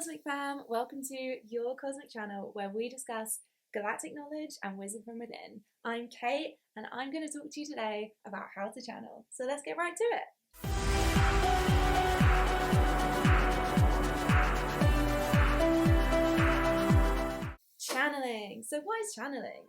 Cosmic Fam, welcome to your Cosmic channel where we discuss galactic knowledge and wisdom from within. I'm Kate and I'm going to talk to you today about how to channel. So let's get right to it. Channeling. So what is channeling?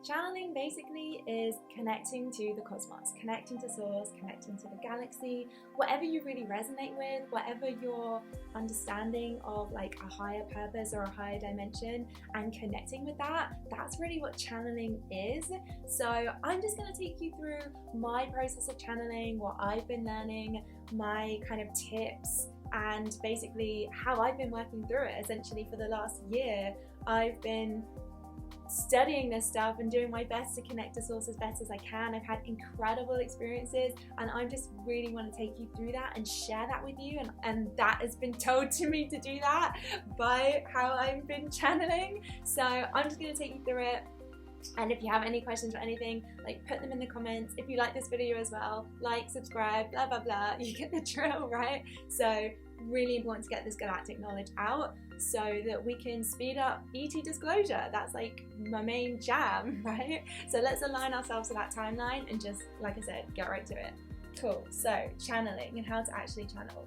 Channeling basically is connecting to the cosmos, connecting to source, connecting to the galaxy, whatever you really resonate with, whatever your understanding of like a higher purpose or a higher dimension, and connecting with that, that's really what channeling is. So I'm just going to take you through my process of channeling, what I've been learning, my kind of tips, and basically how I've been working through it. Essentially for the last year, I've been studying this stuff and doing my best to connect to source as best as I can. I've had incredible experiences and I just really want to take you through that and share that with you, and that has been told to me to do that by how I've been channeling. So I'm just going to take you through it, and if you have any questions or anything, like, put them in the comments. If you like this video as well, like, subscribe, blah blah blah, you get the drill, right? So really important to get this galactic knowledge out so that we can speed up ET disclosure. That's like my main jam, right? So let's align ourselves to that timeline and just, like I said, get right to it. Cool. So channeling and how to actually channel.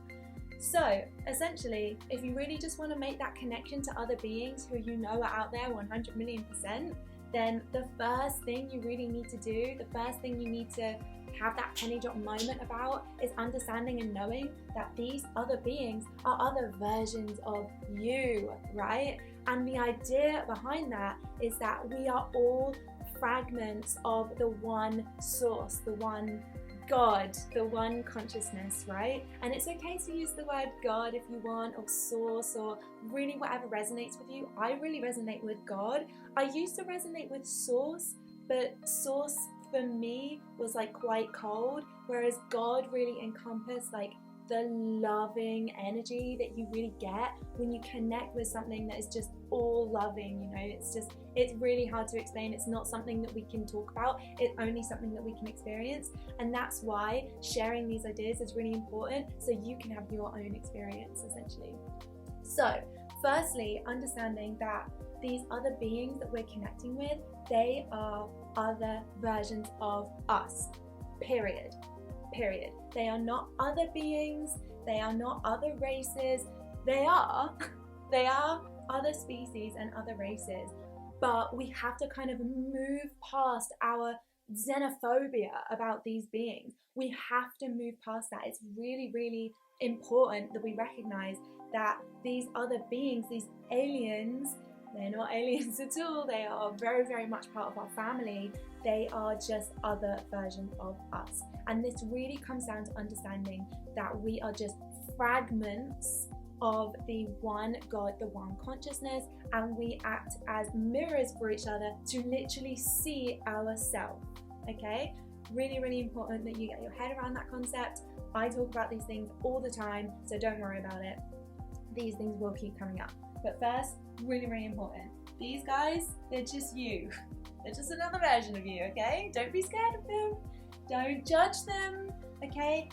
So essentially, if you really just want to make that connection to other beings who you know are out there 100 million%, then the first thing you really need to do, the first thing you need to have that penny drop moment about, is understanding and knowing that these other beings are other versions of you, right? And the idea behind that is that we are all fragments of the one source, the one God, the one consciousness, right? And it's okay to use the word God if you want, or source, or really whatever resonates with you. I really resonate with God. I used to resonate with source, but source for me was like quite cold, whereas God really encompassed like the loving energy that you really get when you connect with something that is just all loving, you know. It's really hard to explain. It's not something that we can talk about. It's only something that we can experience, and that's why sharing these ideas is really important, so you can have your own experience essentially. So firstly, understanding that these other beings that we're connecting with, they are other versions of us, period. They are not other beings, they are not other races, they are other species and other races, but we have to kind of move past our xenophobia about these beings. We have to move past that. It's really, really important that we recognize that these other beings, these aliens, they're not aliens at all. They are very, very much part of our family. They are just other versions of us. And this really comes down to understanding that we are just fragments of the one God, the one consciousness, and we act as mirrors for each other to literally see ourselves, okay? Really, really important that you get your head around that concept. I talk about these things all the time, so don't worry about it. These things will keep coming up. But first, really, really important, these guys, they're just you. They're just another version of you, okay? Don't be scared of them. Don't judge them, okay?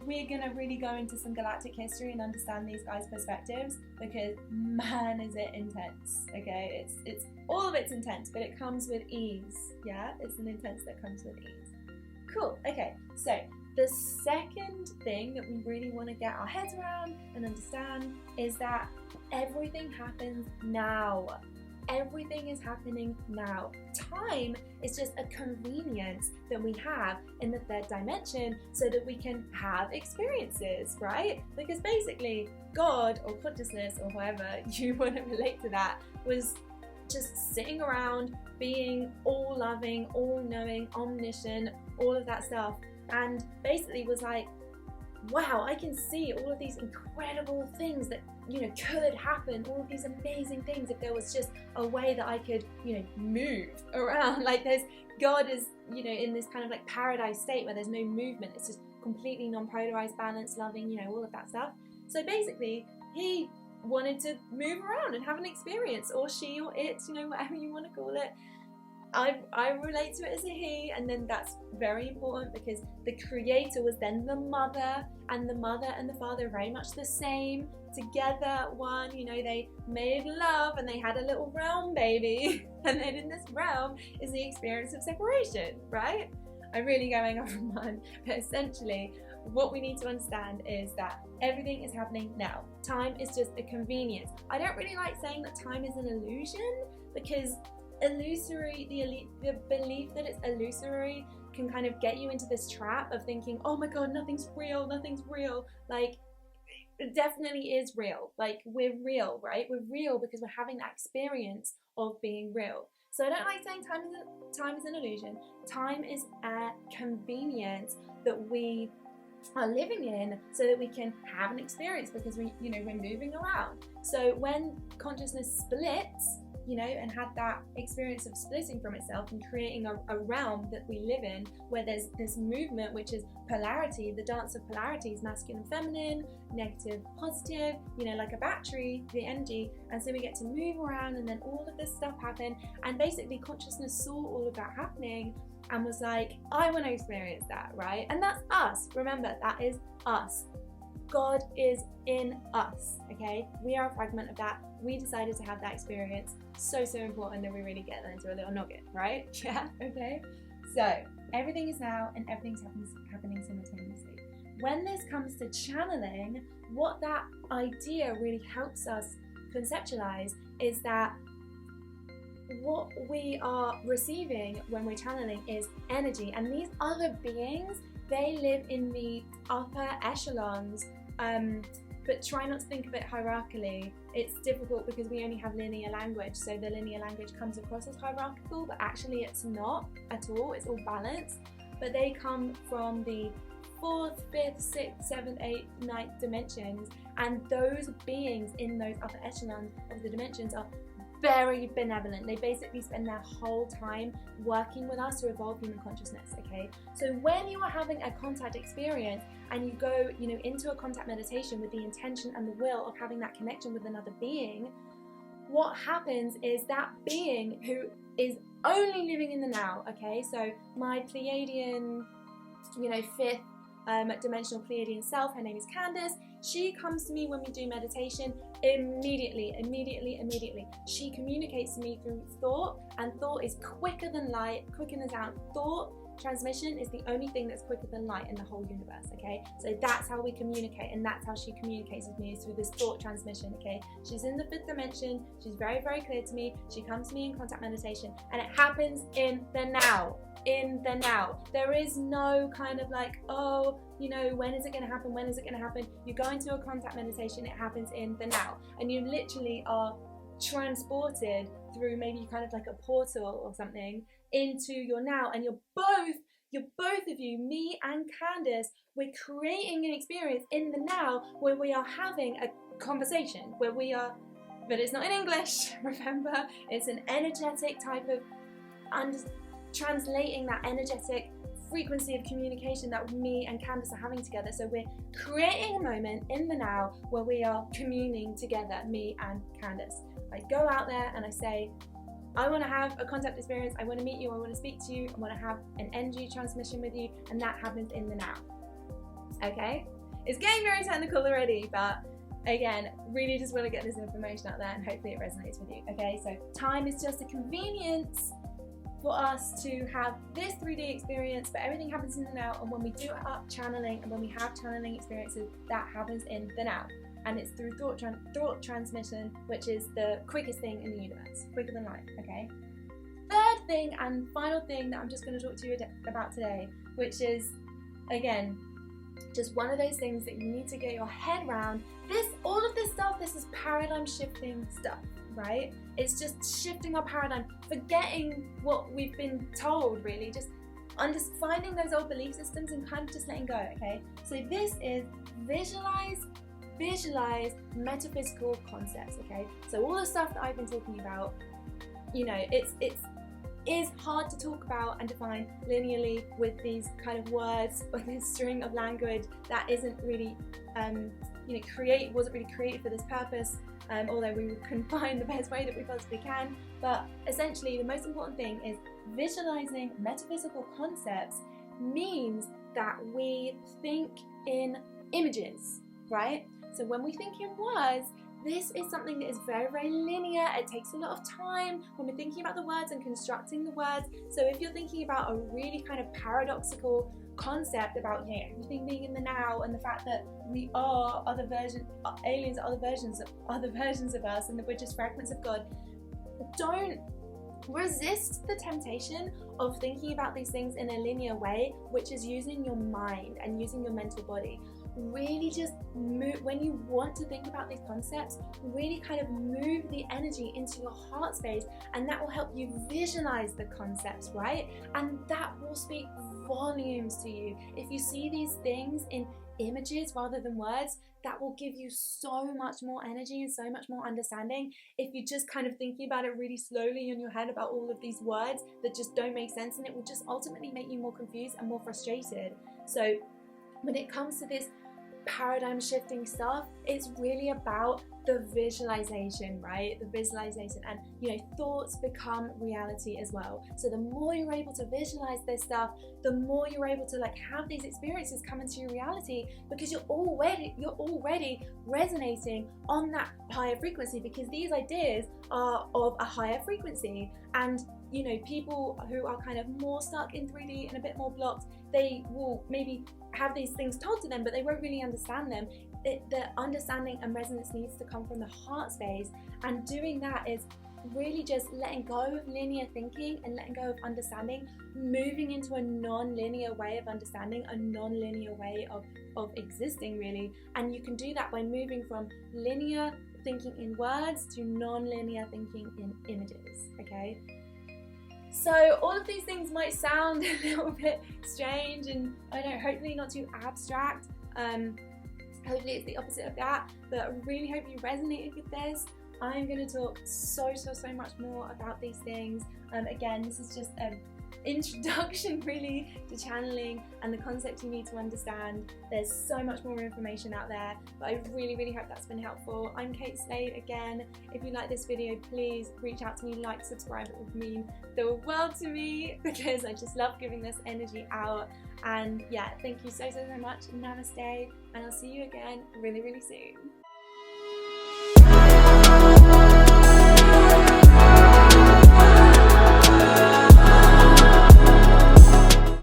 We're gonna really go into some galactic history and understand these guys' perspectives, because man, is it intense, okay? It's all of it's intense, but it comes with ease, yeah? It's an intense that comes with ease. Cool, okay, so the second thing that we really want to get our heads around and understand is that everything happens now. Everything is happening now. Time is just a convenience that we have in the third dimension so that we can have experiences, right? Because basically God or consciousness or however you want to relate to that was just sitting around being all loving, all knowing, omniscient, all of that stuff, and basically was like, wow, I can see all of these incredible things that, you know, could happen, all of these amazing things if there was just a way that I could, you know, move around. Like God is, you know, in this kind of like paradise state where there's no movement. It's just completely non-polarized, balanced, loving, you know, all of that stuff. So basically, he wanted to move around and have an experience, or she or it, you know, whatever you want to call it. I relate to it as a he, and then that's very important because the creator was then the mother, and the mother and the father are very much the same, together, one, you know, they made love and they had a little realm baby, and then in this realm is the experience of separation, right? I'm really going off on one, but essentially what we need to understand is that everything is happening now. Time is just a convenience. I don't really like saying that time is an illusion, because illusory, the belief that it's illusory can kind of get you into this trap of thinking, oh my god, nothing's real. Like, it definitely is real. Like, we're real, right? We're real because we're having that experience of being real. So I don't like saying time is an illusion. Time is a convenience that we are living in so that we can have an experience, because we're moving around. So when consciousness splits, and had that experience of splitting from itself and creating a realm that we live in, where there's this movement, which is polarity, the dance of polarities, masculine and feminine, negative, positive, like a battery, the energy. And so we get to move around, and then all of this stuff happened, and basically consciousness saw all of that happening and was like, I want to experience that, right? And that's us. Remember, that is us. God is in us, okay? We are a fragment of that. We decided to have that experience. So important that we really get that into a little nugget, right? Yeah, okay? So, everything is now and everything's happening simultaneously. When this comes to channeling, what that idea really helps us conceptualize is that what we are receiving when we're channeling is energy, and these other beings, they live in the upper echelons, but try not to think of it hierarchically. It's difficult because we only have linear language, so the linear language comes across as hierarchical, but actually it's not at all. It's all balanced. But they come from the 4th, 5th, 6th, 7th, 8th, 9th dimensions, and those beings in those upper echelons of the dimensions are very benevolent. They basically spend their whole time working with us to evolve human consciousness, okay? So when you are having a contact experience and you go, into a contact meditation with the intention and the will of having that connection with another being, what happens is that being who is only living in the now, okay? So my Pleiadian, 5th dimensional Pleiadian self, her name is Candace. She comes to me when we do meditation immediately. She communicates to me through thought, and thought is quicker than light, quicker than sound. Thought transmission is the only thing that's quicker than light in the whole universe, okay? So that's how we communicate, and that's how she communicates with me, is through this thought transmission, okay? She's in the 5th dimension. She's very, very clear to me. She comes to me in contact meditation, and it happens in the now. There is no kind of like, oh, when is it going to happen? You go into a contact meditation, it happens in the now, and you literally are transported through maybe kind of like a portal or something into your now, and you're both of you, me and Candace, we're creating an experience in the now where we are having a conversation, but it's not in English, remember, it's an energetic type of translating that energetic frequency of communication that me and Candace are having together. So we're creating a moment in the now where we are communing together, me and Candace. I go out there and I say, I want to have a contact experience, I want to meet you, I want to speak to you, I want to have an energy transmission with you, and that happens in the now. Okay? It's getting very technical already, but again, really just want to get this information out there, and hopefully it resonates with you. Okay, so time is just a convenience for us to have this 3D experience, but everything happens in the now, and when we do up channeling and when we have channeling experiences, that happens in the now. And it's through thought transmission, which is the quickest thing in the universe, quicker than light, okay? Third thing and final thing that I'm just going to talk to you about today, which is, again, just one of those things that you need to get your head around. All of this stuff, this is paradigm shifting stuff, right? It's just shifting our paradigm, forgetting what we've been told, really, just finding those old belief systems and kind of just letting go, okay? So this is visualize metaphysical concepts, okay? So all the stuff that I've been talking about, it is hard to talk about and define linearly with these kind of words, with this string of language that isn't really, wasn't really created for this purpose. although we can find the best way that we possibly can. But essentially, the most important thing is visualizing metaphysical concepts means that we think in images, right? So when we think in words, this is something that is very, very linear. It takes a lot of time when we're thinking about the words and constructing the words. So if you're thinking about a really kind of paradoxical concept about, you know, everything being in the now and the fact that we are aliens are other versions of us, and that we're just fragments of God, don't resist the temptation of thinking about these things in a linear way, which is using your mind and using your mental body. Really just move, when you want to think about these concepts, really kind of move the energy into your heart space, and that will help you visualize the concepts, right? And that will speak volumes to you. If you see these things in images rather than words, that will give you so much more energy and so much more understanding. If you're just kind of thinking about it really slowly in your head about all of these words that just don't make sense, and it will just ultimately make you more confused and more frustrated. So when it comes to this paradigm shifting stuff, it's really about the visualization, right? The visualization, and you know, thoughts become reality as well. So the more you're able to visualize this stuff, the more you're able to like have these experiences come into your reality, because you're already resonating on that higher frequency, because these ideas are of a higher frequency. And you know, people who are kind of more stuck in 3D and a bit more blocked, they will maybe have these things told to them, but they won't really understand them. The understanding and resonance needs to come from the heart space, and doing that is really just letting go of linear thinking and letting go of understanding, moving into a non-linear way of understanding, a non-linear way of existing, really. And you can do that by moving from linear thinking in words to non-linear thinking in images, okay? So all of these things might sound a little bit strange and, I don't know, hopefully not too abstract. Hopefully it's the opposite of that, but I really hope you resonated with this. I'm going to talk so much more about these things. Again, this is just an introduction really to channeling and the concepts you need to understand. There's so much more information out there, but I really hope that's been helpful. I'm Cateslade again. If you like this video, please reach out to me, like, subscribe. It would mean the world to me, because I just love giving this energy out. And yeah, thank you so much. Namaste, and I'll see you again really soon.